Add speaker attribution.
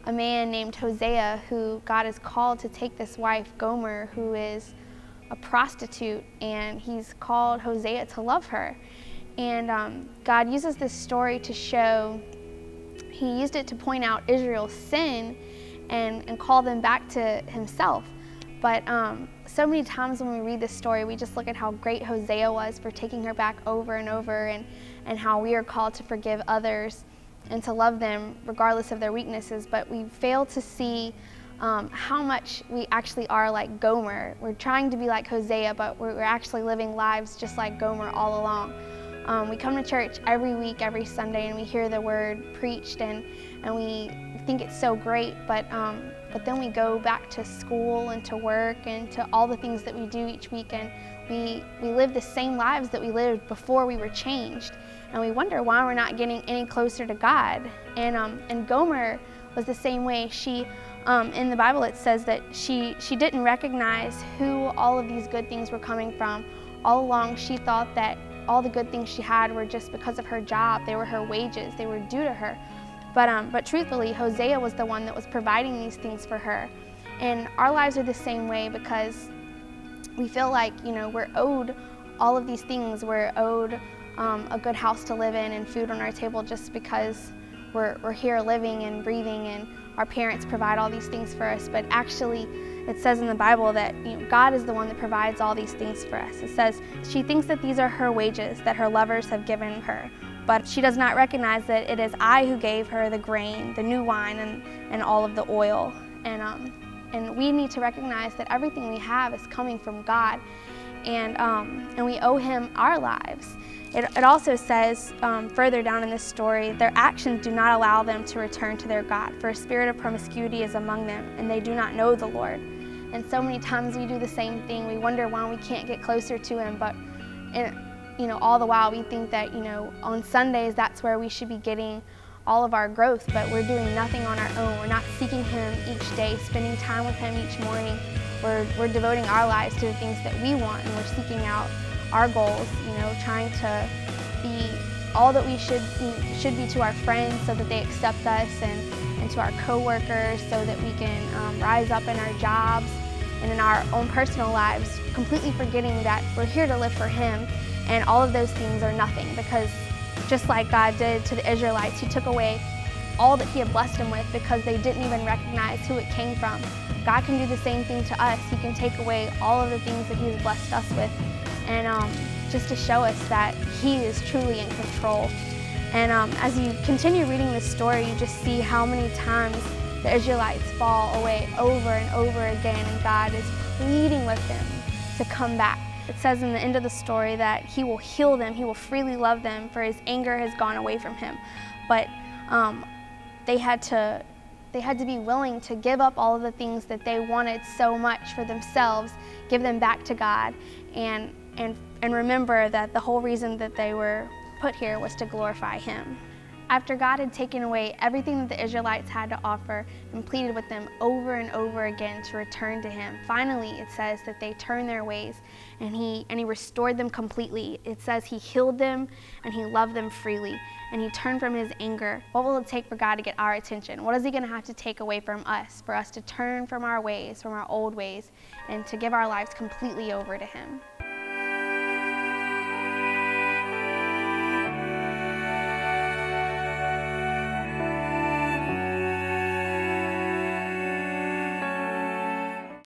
Speaker 1: a man named Hosea who God has called to take this wife, Gomer, who is a prostitute, and he's called Hosea to love her. And God uses this story to show, he used it to point out Israel's sin and call them back to himself. But so many times when we read this story, we just look at how great Hosea was for taking her back over and over, and how we are called to forgive others and to love them regardless of their weaknesses. But we fail to see how much we actually are like Gomer. We're trying to be like Hosea, but we're actually living lives just like Gomer all along. We come to church every week, every Sunday, and we hear the word preached, and we think it's so great, but then we go back to school and to work and to all the things that we do each week, and we live the same lives that we lived before we were changed, and we wonder why we're not getting any closer to God. And Gomer was the same way. She, in the Bible, it says that she didn't recognize who all of these good things were coming from. All along, she thought that all the good things she had were just because of her job. They were her wages. They were due to her. But truthfully, Hosea was the one that was providing these things for her. And our lives are the same way, because we feel like, we're owed all of these things. We're owed a good house to live in and food on our table just because we're here living and breathing, and our parents provide all these things for us. But actually, it says in the Bible that God is the one that provides all these things for us. It says she thinks that these are her wages that her lovers have given her, but she does not recognize that it is I who gave her the grain, the new wine, and all of the oil. And we need to recognize that everything we have is coming from God, and we owe Him our lives. It also says further down in this story, their actions do not allow them to return to their God, for a spirit of promiscuity is among them, and they do not know the Lord. And so many times we do the same thing. We wonder why we can't get closer to Him, but all the while we think that on Sundays that's where we should be getting all of our growth, but we're doing nothing on our own. We're not seeking Him each day, spending time with Him each morning. We're devoting our lives to the things that we want, and we're seeking out our goals, trying to be all that we should be to our friends so that they accept us, and to our co-workers so that we can rise up in our jobs and in our own personal lives, completely forgetting that we're here to live for Him. And all of those things are nothing, because just like God did to the Israelites, He took away all that He had blessed them with because they didn't even recognize who it came from. God can do the same thing to us. He can take away all of the things that He has blessed us with, and just to show us that He is truly in control. And as you continue reading this story, you just see how many times the Israelites fall away over and over again, and God is pleading with them to come back. It says in the end of the story that He will heal them, He will freely love them, for His anger has gone away from Him. But they had to be willing to give up all of the things that they wanted so much for themselves, give them back to God, and remember that the whole reason that they were put here was to glorify Him. After God had taken away everything that the Israelites had to offer and pleaded with them over and over again to return to Him, finally it says that they turned their ways, and He restored them completely. It says He healed them and He loved them freely, and He turned from His anger. What will it take for God to get our attention? What is He going to have to take away from us for us to turn from our ways, from our old ways, and to give our lives completely over to Him?